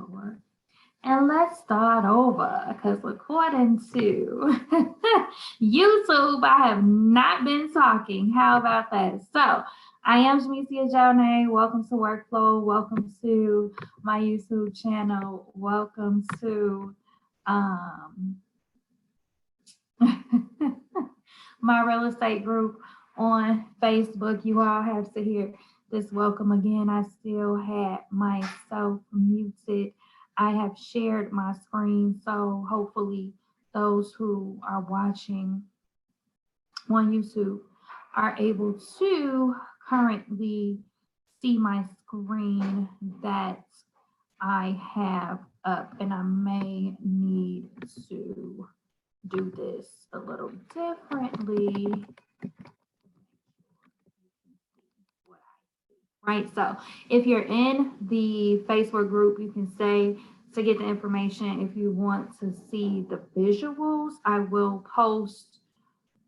Lord. And let's start over because according to YouTube, I have not been talking. How about that? So I am Jamesia Jonay. Welcome to Workflow. Welcome to my YouTube channel. Welcome to um, my real estate group on Facebook. You all have to hear this welcome again. I still had myself muted. I have shared my screen, so hopefully those who are watching on YouTube are able to currently see my screen that I have up, and I may need to do this a little differently. Right, so if you're in the Facebook group, you can say to get the information. If you want to see the visuals, I will post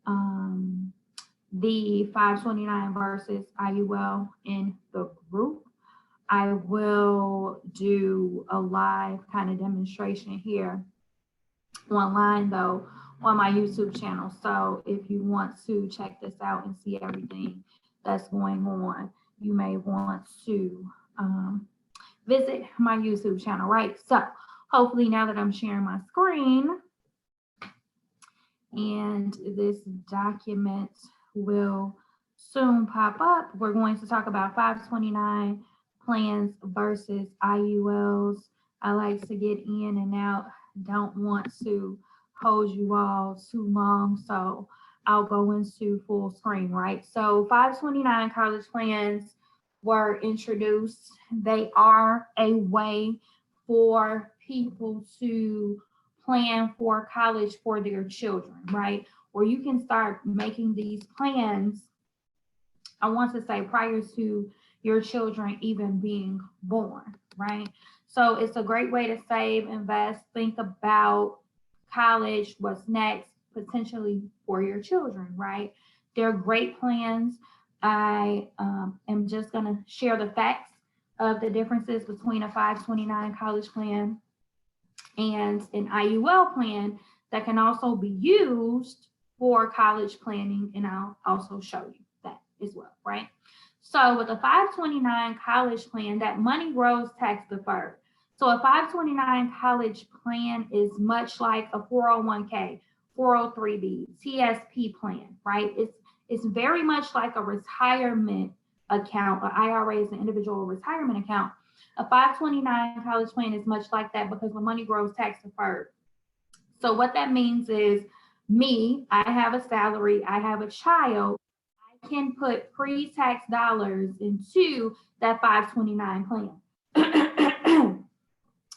the 529 versus IUL in the group. I will do a live kind of demonstration here online though on my YouTube channel. So if you want to check this out and see everything that's going on, you may want to visit my YouTube channel, right? So hopefully now that I'm sharing my screen and this document will soon pop up, we're going to talk about 529 plans versus IULs. I like to get in and out, don't want to hold you all too long, so I'll go into full screen, right? So 529 college plans were introduced. They are a way for people to plan for college for their children, right? Where you can start making these plans, I want to say prior to your children even being born, right? So it's a great way to save, invest, think about college, what's next, potentially for your children, right? They're great plans. I am just going to share the facts of the differences between a 529 college plan and an IUL plan that can also be used for college planning, and I'll also show you that as well, right? So with a 529 college plan, that money grows tax deferred. So a 529 college plan is much like a 401k, 403b, TSP plan, right? It's very much like a retirement account. An IRA is an individual retirement account. A 529 college plan is much like that because the money grows tax deferred. So what that means is me, I have a salary, I have a child, I can put pre-tax dollars into that 529 plan,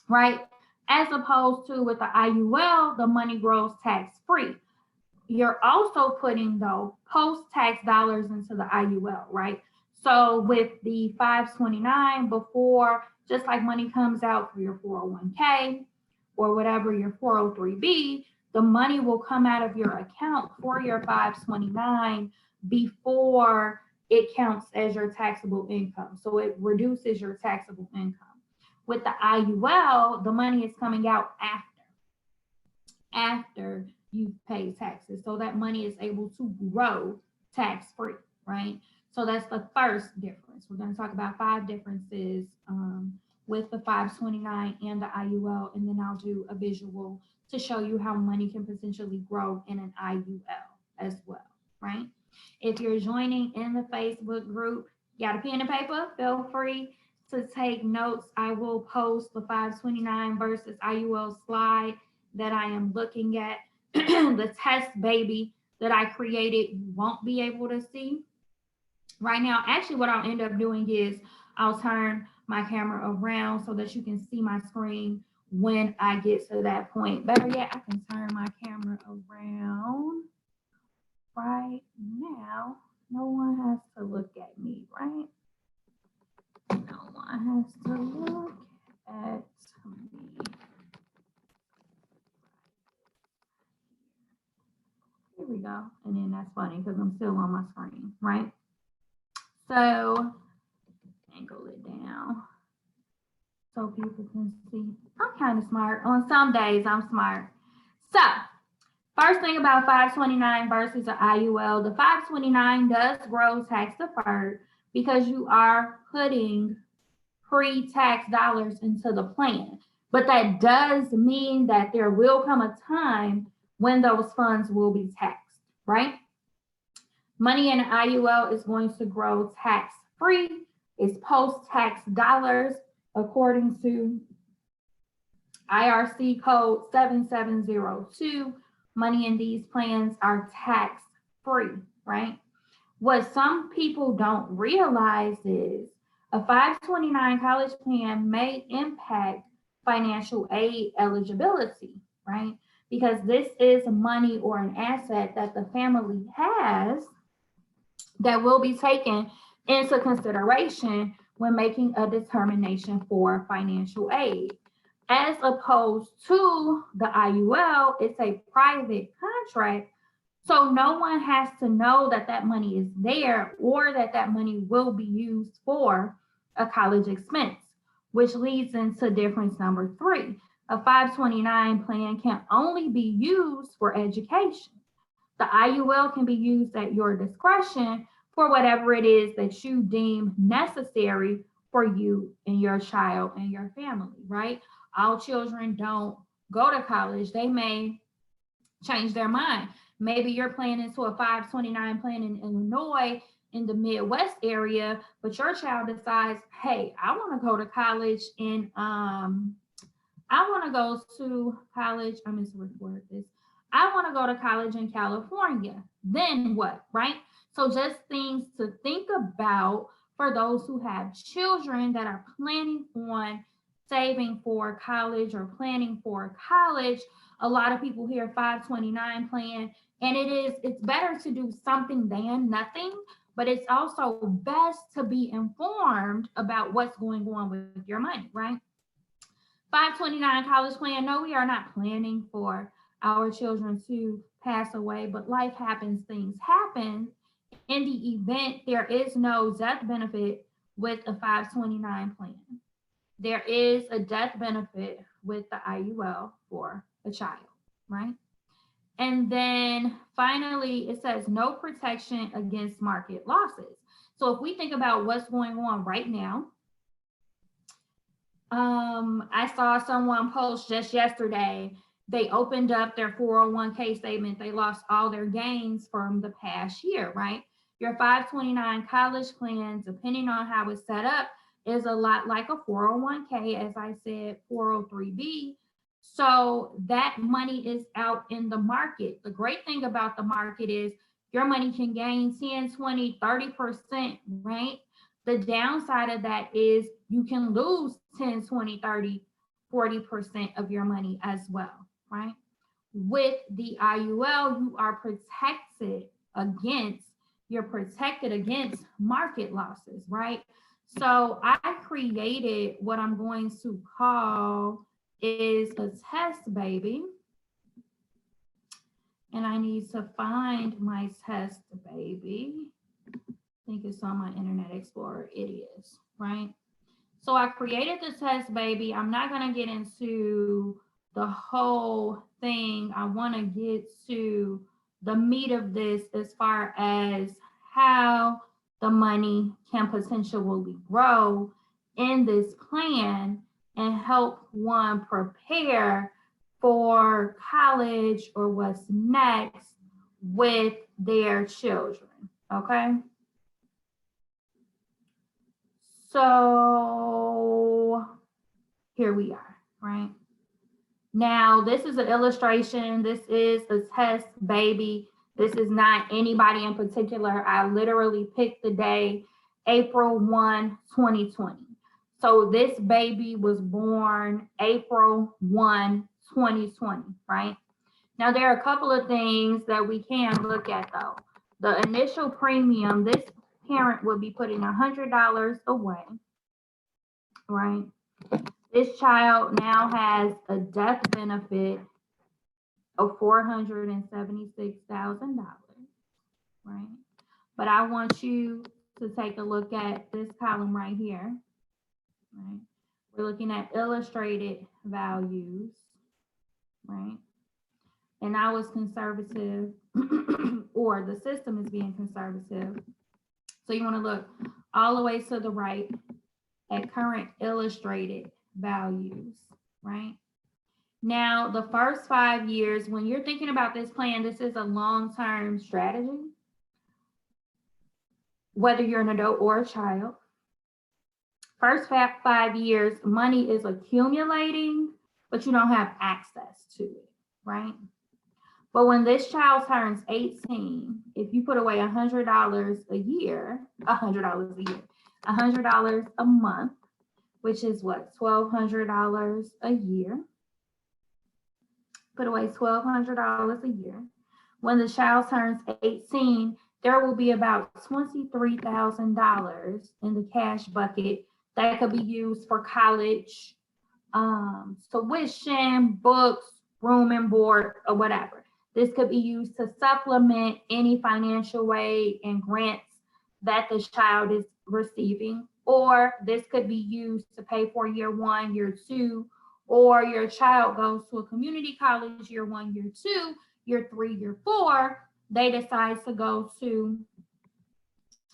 right? As opposed to with the IUL, the money grows tax free. You're also putting though post-tax dollars into the IUL, right? So with the 529 before, just like money comes out for your 401k or whatever, your 403b, the money will come out of your account for your 529 before it counts as your taxable income. So it reduces your taxable income. With the IUL, the money is coming out after you pay taxes. So that money is able to grow tax-free, right? So that's the first difference. We're going to talk about 5 differences with the 529 and the IUL, and then I'll do a visual to show you how money can potentially grow in an IUL as well, right? If you're joining in the Facebook group, got a pen and paper, feel free to take notes. I will post the 529 versus IUL slide that I am looking at. The test baby that I created, you won't be able to see right now. Actually, what I'll end up doing is I'll turn my camera around so that you can see my screen when I get to that point. Better yet, I can turn my camera around right now. No one has to look at me, right? No one has to look at me. Here we go. And then that's funny because I'm still on my screen, right? So angle it down so people can see. I'm kind of smart. On some days, I'm smart. So, first thing about 529 versus an IUL, the 529 does grow tax deferred because you are putting pre-tax dollars into the plan. But that does mean that there will come a time when those funds will be taxed, right? Money in an IUL is going to grow tax-free. It's post-tax dollars according to IRC code 7702. Money in these plans are tax-free, right? What some people don't realize is a 529 college plan may impact financial aid eligibility, right? Because this is money or an asset that the family has that will be taken into consideration when making a determination for financial aid. As opposed to the IUL, it's a private contract, so no one has to know that that money is there or that that money will be used for a college expense, which leads into difference number 3. A 529 plan can only be used for education. The IUL can be used at your discretion for whatever it is that you deem necessary for you and your child and your family, right? All children don't go to college. They may change their mind. Maybe you're planning to a 529 plan in Illinois in the Midwest area, but your child decides, hey, I want to go to college in, I want to go to college, I'm going to record this. I want to go to college in California. Then what, right? So just things to think about for those who have children that are planning on saving for college or planning for college. A lot of people hear 529 plan, and it's better to do something than nothing, but it's also best to be informed about what's going on with your money, right? 529 college plan, no, we are not planning for our children to pass away, but life happens, things happen. In the event there is no death benefit with a 529 plan, there is a death benefit with the IUL for a child, right? And then finally, it says no protection against market losses. So if we think about what's going on right now, I saw someone post just yesterday, they opened up their 401k statement. They lost all their gains from the past year, right? Your 529 college plan, depending on how it's set up, is a lot like a 401k, as I said, 403b. So that money is out in the market. The great thing about the market is your money can gain 10, 20, 30%, right? The downside of that is you can lose 10, 20, 30, 40% of your money as well, right? With the IUL, you are protected against market losses, right? So I created what I'm going to call is a test baby. And I need to find my test baby. I think it's on my Internet Explorer. It is, right? So I created the test baby. I'm not going to get into the whole thing. I want to get to the meat of this as far as how the money can potentially grow in this plan and help one prepare for college or what's next with their children, okay? So here we are, right? Now, this is an illustration. This is a test baby. This is not anybody in particular. I literally picked the day, April 1, 2020. So this baby was born April 1, 2020, right? Now, there are a couple of things that we can look at though. The initial premium, this parent would be putting $100 away, right? This child now has a death benefit of $476,000, right? But I want you to take a look at this column right here, right? We're looking at illustrated values, right? And I was conservative, or the system is being conservative. So you want to look all the way to the right at current illustrated values, right? Now, the first 5 years, when you're thinking about this plan, this is a long-term strategy, whether you're an adult or a child. First 5 years, money is accumulating, but you don't have access to it, right? But when this child turns 18, if you put away $100 a year, $100 a year, $100 a month, which is what, $1,200 a year. Put away $1,200 a year. When the child turns 18, there will be about $23,000 in the cash bucket that could be used for college, tuition, books, room and board, or whatever. This could be used to supplement any financial aid and grants that the child is receiving, or this could be used to pay for year 1, year 2, or your child goes to a community college year 1, year 2, year 3, year 4, they decide to go to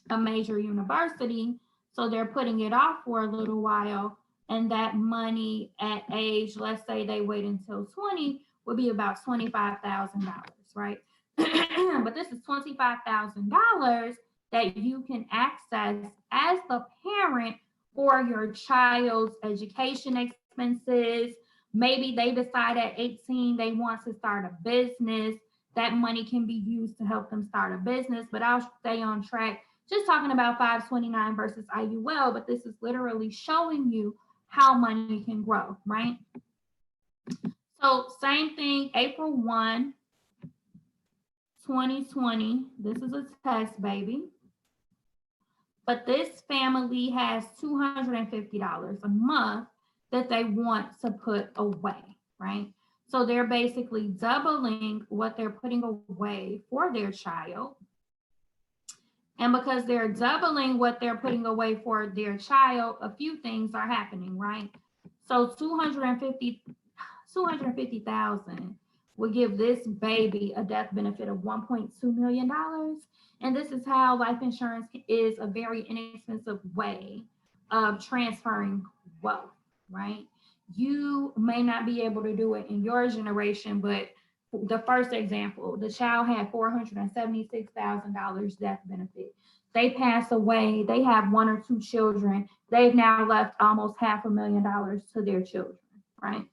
a major university. So they're putting it off for a little while. And that money at age, let's say they wait until 20, would be about $25,000, right? But this is $25,000 that you can access as the parent for your child's education expenses. Maybe they decide at 18 they want to start a business. That money can be used to help them start a business, but I'll stay on track just talking about 529 versus IUL, but this is literally showing you how money can grow, right? So same thing, April 1, 2020, this is a test baby, but this family has $250 a month that they want to put away, right? So they're basically doubling what they're putting away for their child. And because they're doubling what they're putting away for their child, a few things are happening, right? So 250,000 will give this baby a death benefit of $1.2 million. And this is how life insurance is a very inexpensive way of transferring wealth, right? You may not be able to do it in your generation, but the first example, the child had $476,000 death benefit. They pass away, they have 1 or 2 children. They've now left almost $500,000 to their children, right?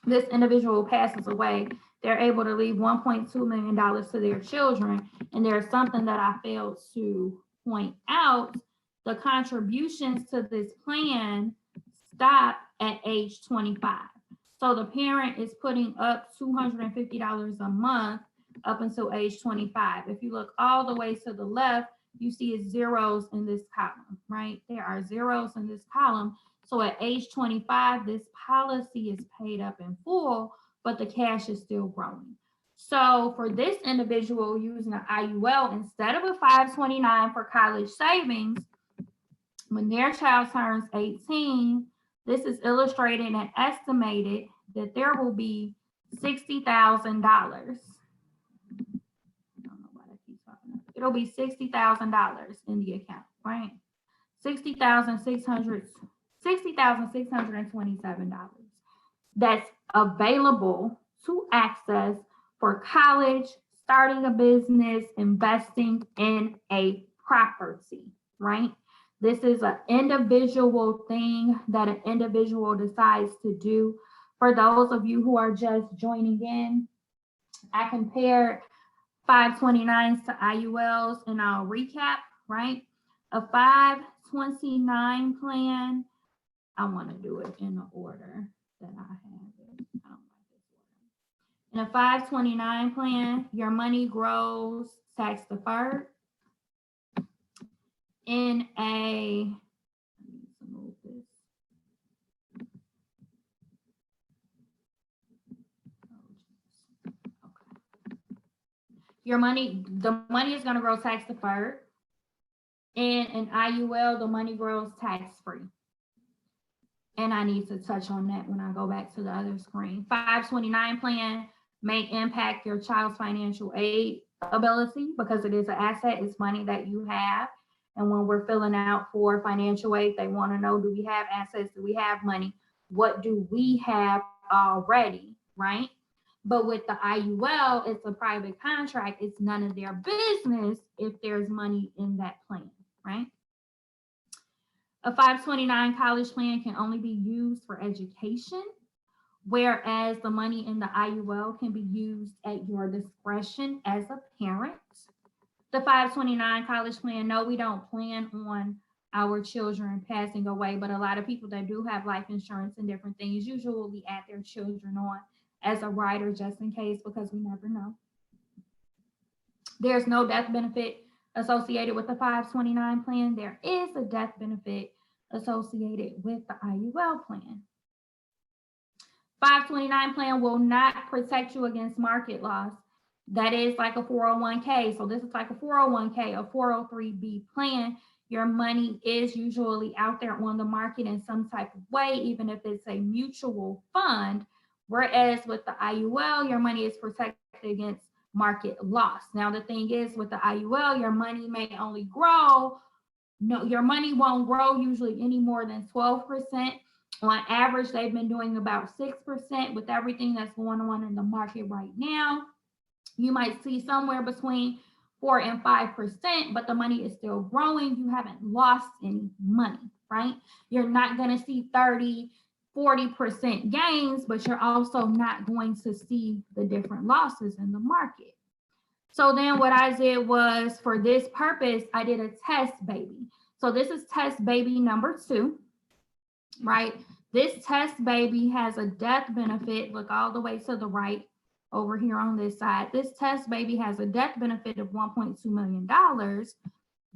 This individual passes away, they're able to leave $1.2 million to their children. And there's something that I failed to point out. The contributions to this plan stop at age 25. So the parent is putting up $250 a month up until age 25. If you look all the way to the left, you see it's zeros in this column, right? There are zeros in this column. So at age 25, this policy is paid up in full, but the cash is still growing. So for this individual using an IUL, instead of a 529 for college savings, when their child turns 18, this is illustrated and estimated that there will be $60,000. It'll be $60,000 in the account, right? $60,627 that's available to access for college, starting a business, investing in a property, right? This is an individual thing that an individual decides to do. For those of you who are just joining in, I compared 529s to IULs, and I'll recap, right? A 529 plan, I want to do it in the order that I have it. I don't like this order. In a 529 plan, your money grows tax deferred. In a, I need to move this. Okay. The money is going to grow tax deferred. In an IUL, the money grows tax free. And I need to touch on that when I go back to the other screen. 529 plan may impact your child's financial aid ability because it is an asset. It's money that you have. And when we're filling out for financial aid, they want to know, do we have assets? Do we have money? What do we have already, right? But with the IUL, it's a private contract. It's none of their business if there's money in that plan, right? A 529 college plan can only be used for education, whereas the money in the IUL can be used at your discretion as a parent. The 529 college plan, no, we don't plan on our children passing away, but a lot of people that do have life insurance and different things usually add their children on as a rider just in case, because we never know. There's no death benefit associated with the 529 plan. There is a death benefit associated with the IUL plan. 529 plan will not protect you against market loss. That is like a 401k. So this is like a 401k, a 403b plan. Your money is usually out there on the market in some type of way, even if it's a mutual fund. Whereas with the IUL, your money is protected against market loss. Now, the thing is with the IUL, your money may only grow. No, your money won't grow usually any more than 12%. On average, they've been doing about 6% with everything that's going on in the market right now. You might see somewhere between 4 and 5%, but the money is still growing. You haven't lost any money, right? You're not going to see 30, 40% gains, but you're also not going to see the different losses in the market. So then what I did was, for this purpose, I did a test baby. So this is test baby number 2, right? This test baby has a death benefit. Look all the way to the right over here on this side. This test baby has a death benefit of $1.2 million,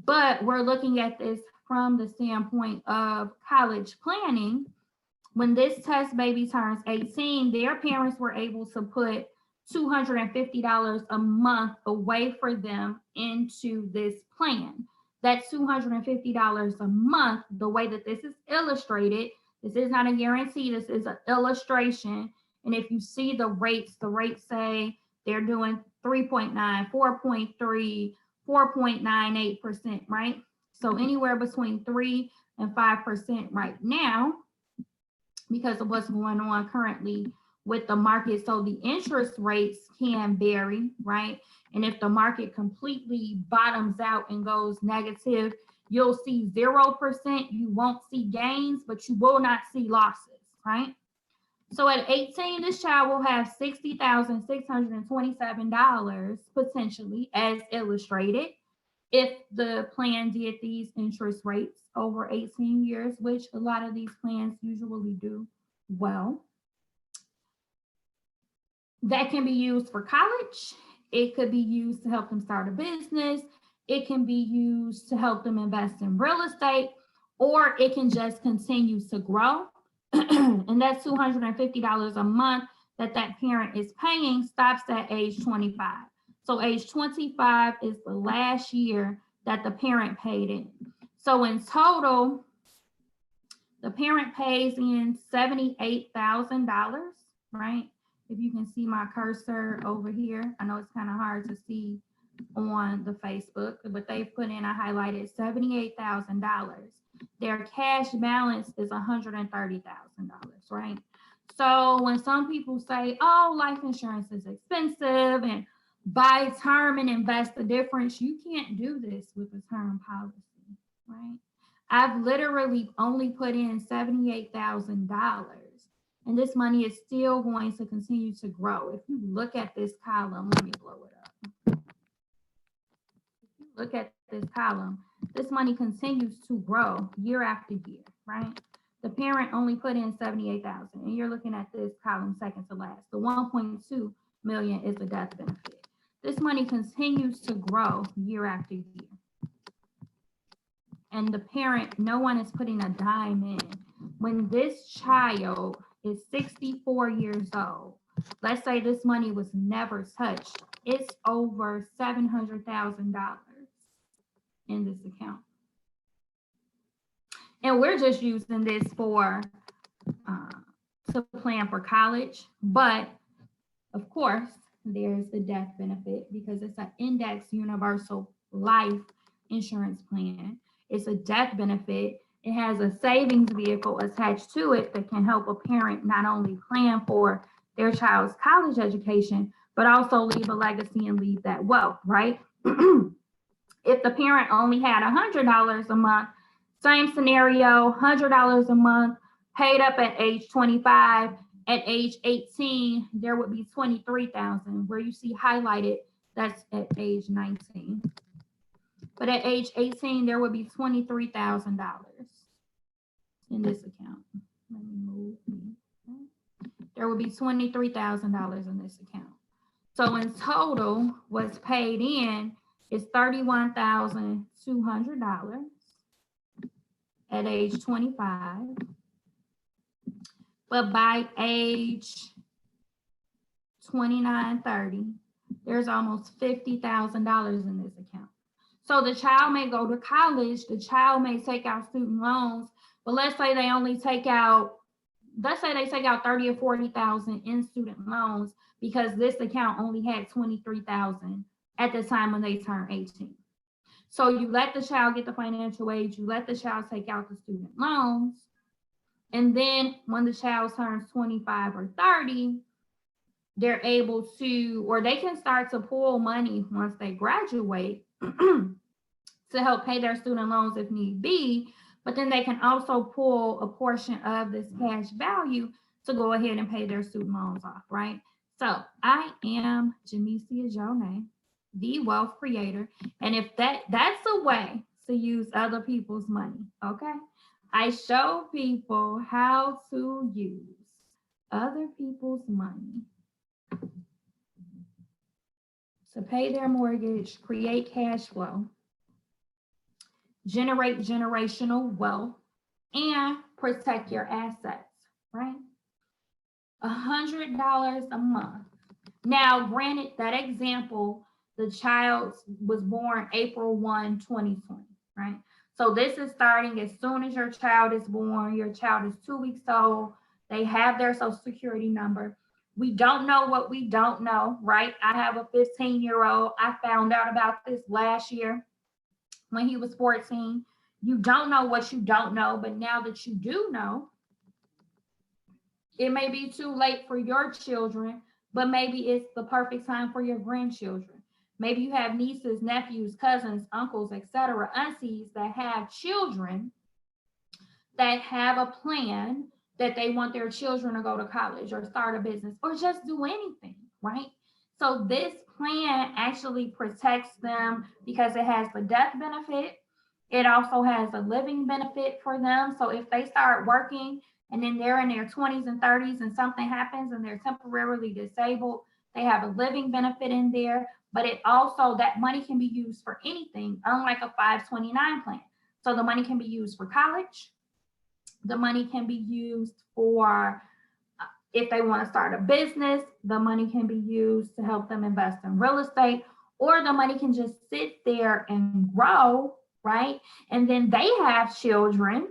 but we're looking at this from the standpoint of college planning. When this test baby turns 18, their parents were able to put $250 a month away for them into this plan. That $250 a month, the way that this is illustrated, this is not a guarantee, this is an illustration. And if you see the rates say they're doing 3.9, 4.3, 4.98%, right? So anywhere between 3 and 5% right now, because of what's going on currently with the market. So the interest rates can vary, right? And if the market completely bottoms out and goes negative, you'll see 0%. You won't see gains, but you will not see losses, right? So at 18, this child will have $60,627 potentially, as illustrated, if the plan did these interest rates over 18 years, which a lot of these plans usually do well. That can be used for college. It could be used to help them start a business. It can be used to help them invest in real estate, or it can just continue to grow. And that $250 a month that parent is paying stops at age 25. So age 25 is the last year that the parent paid in. So in total, the parent pays in $78,000, right? If you can see my cursor over here, I know it's kind of hard to see on the Facebook, but they've put in, I highlighted $78,000. Their cash balance is $130,000, right? So when some people say, oh, life insurance is expensive and buy term and invest the difference, you can't do this with a term policy, right? I've literally only put in $78,000, and this money is still going to continue to grow. If you look at this column, let me blow it up. If you look at this column, this money continues to grow year after year, right? The parent only put in $78,000, and you're looking at this column second to last. The $1.2 million is the death benefit. This money continues to grow year after year. And the parent, no one is putting a dime in. When this child is 64 years old, let's say this money was never touched, it's over $700,000 in this account. And we're just using this for to plan for college, but of course, there's the death benefit because it's an index universal life insurance plan. It's a death benefit. It has a savings vehicle attached to it that can help a parent not only plan for their child's college education, but also leave a legacy and leave that wealth, right? If the parent only had $100 a month, same scenario, $100 a month, paid up at age 25. At age 18, there would be 23,000. Where you see highlighted, that's at age 19. But at age 18, there would be $23,000 in this account. Let me move. There would be $23,000 in this account. So in total, what's paid in is $31,200 at age 25. But by age 29, 30, there's almost $50,000 in this account. So the child may go to college, the child may take out student loans, but let's say they only take out, let's say they take out 30 or 40,000 in student loans because this account only had 23,000 at the time when they turn 18. So you let the child get the financial aid, you let the child take out the student loans, and then when the child turns 25 or 30, they're able to, or they can start to pull money once they graduate to help pay their student loans if need be, but then they can also pull a portion of this cash value to go ahead and pay their student loans off, right? So I am Jamesia Jonay, the wealth creator. And if that's a way to use other people's money, okay? I show people how to use other people's money to pay their mortgage, create cash flow, generate generational wealth, and protect your assets, right? $100 a month. Now, granted, that example, the child was born April 1, 2020, right? So this is starting as soon as your child is born. Your child is 2 weeks old. They have their social security number. We don't know what we don't know, right? I have a 15-year-old. I found out about this last year when he was 14. You don't know what you don't know, but now that you do know, it may be too late for your children, but maybe it's the perfect time for your grandchildren. Maybe you have nieces, nephews, cousins, uncles, etc., aunties that have children that have a plan that they want their children to go to college or start a business or just do anything, right? So this plan actually protects them because it has the death benefit. It also has a living benefit for them. So if they start working and then they're in their 20s and 30s and something happens and they're temporarily disabled, they have a living benefit in there, but it also, that money can be used for anything, unlike a 529 plan. So the money can be used for college. The money can be used for, if they want to start a business, the money can be used to help them invest in real estate, or the money can just sit there and grow, right? And then they have children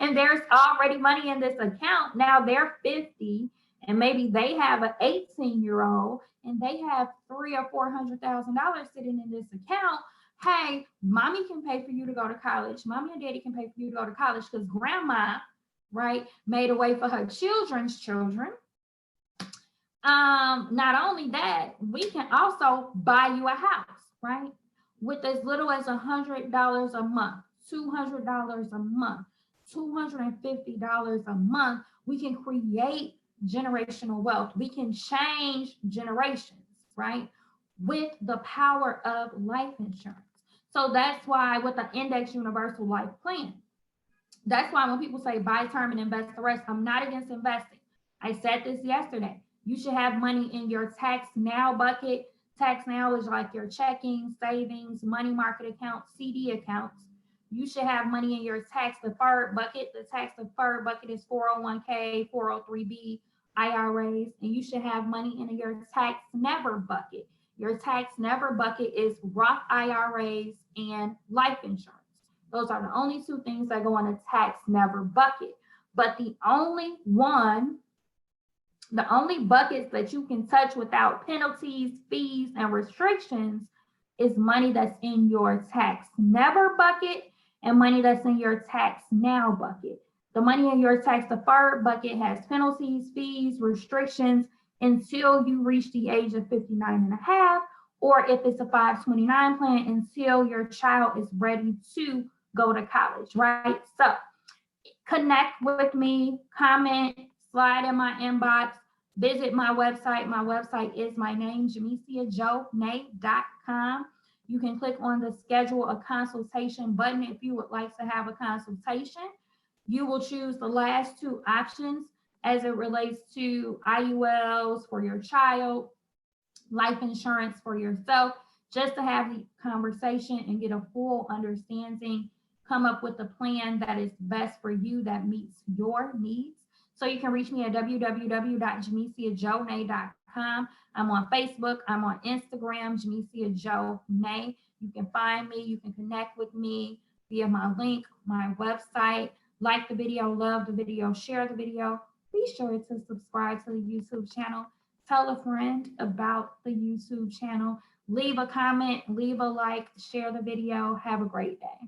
and there's already money in this account. Now they're 50 and maybe they have an 18-year-old and they have $300,000 or $400,000 sitting in this account. Hey, mommy can pay for you to go to college. Mommy and daddy can pay for you to go to college because grandma, right, made a way for her children's children. Not only that, we can also buy you a house, right? With as little as $100 a month, $200 a month, $250 a month, we can create generational wealth. We can change generations, right? With the power of life insurance. So that's why with the index universal life plan, that's why when people say buy term and invest the rest, I'm not against investing. I said this yesterday. You should have money in your tax now bucket. Tax now is like your checking, savings, money market accounts, CD accounts. You should have money in your tax deferred bucket. The tax deferred bucket is 401k, 403b, IRAs, and you should have money in your tax never bucket. Your tax never bucket is Roth IRAs and life insurance. Those are the only two things that go in a tax never bucket. But the only buckets that you can touch without penalties, fees, and restrictions is money that's in your tax never bucket and money that's in your tax now bucket. The money in your tax deferred bucket has penalties, fees, restrictions until you reach the age of 59 and a half, or if it's a 529 plan, until your child is ready to go to college, right? So connect with me, comment, slide in my inbox, visit my website. My website is my name, JamesiaJoNay.com. You can click on the schedule a consultation button if you would like to have a consultation. You will choose the last two options as it relates to IULs for your child, life insurance for yourself, just to have the conversation and get a full understanding, come up with a plan that is best for you, that meets your needs. So you can reach me at www.JamesiaJoNay.com. I'm on Facebook, I'm on Instagram, Jamesia Jo Nay. You can find me, you can connect with me via my link, my website. Like the video, love the video, share the video. Be sure to subscribe to the YouTube channel. Tell a friend about the YouTube channel. Leave a comment, leave a like, share the video. Have a great day.